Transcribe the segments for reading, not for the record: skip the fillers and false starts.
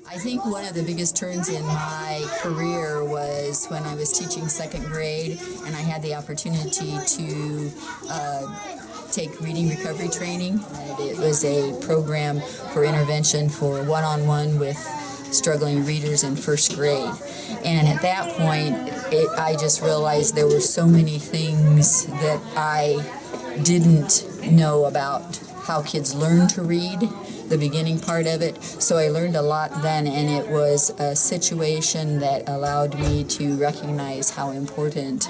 I think one of the biggest turns in my career was when I was teaching second grade and I had the opportunity to take reading recovery training. It was a program for intervention for one-on-one with struggling readers in first grade. And at that point, I just realized there were so many things that I didn't know about how kids learn to read, the beginning part of it. So I learned a lot then, and it was a situation that allowed me to recognize how important,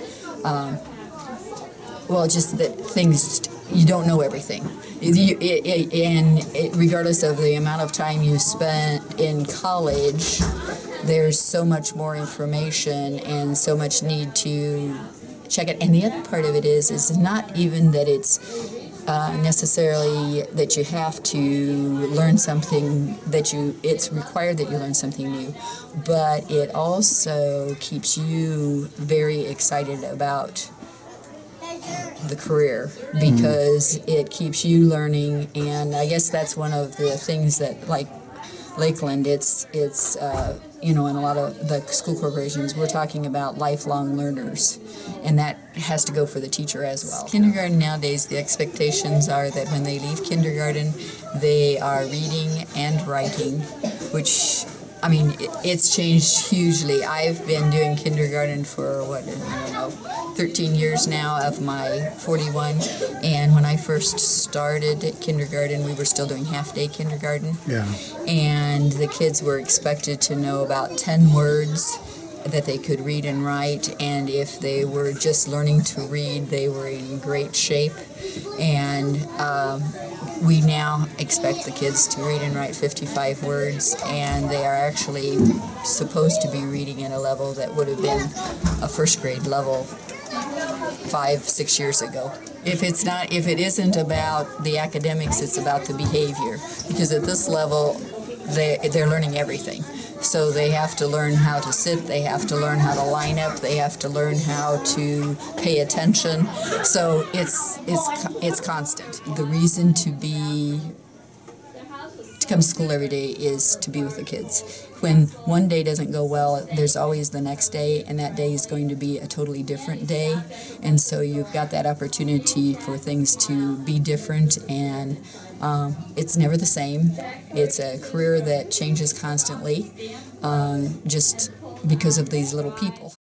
just that things, you don't know everything. Regardless of the amount of time you spent in college, there's so much more information and so much need to check it. And the other part of it is not even that it's necessarily that you have to learn something, it's required that you learn something new, but it also keeps you very excited about the career because it keeps you learning. And I guess that's one of the things that, like Lakeland, it's in a lot of the school corporations, we're talking about lifelong learners, and that has to go for the teacher as well. Kindergarten nowadays, the expectations are that when they leave kindergarten, they are reading and writing, which, I mean, it's changed hugely. I've been doing kindergarten for, 13 years now of my 41, and when I first started kindergarten, we were still doing half-day kindergarten. Yeah. And the kids were expected to know about 10 words that they could read and write, and if they were just learning to read, they were in great shape. And we now expect the kids to read and write 55 words, and they are actually supposed to be reading at a level that would have been a first grade level 5-6 years ago. If it isn't about the academics, it's about the behavior, because at this level they're learning everything. So they have to learn how to sit, they have to learn how to line up, they have to learn how to pay attention. So it's constant. The reason to come to school every day is to be with the kids. When one day doesn't go well, there's always the next day, and that day is going to be a totally different day. And so you've got that opportunity for things to be different, and it's never the same. It's a career that changes constantly, just because of these little people.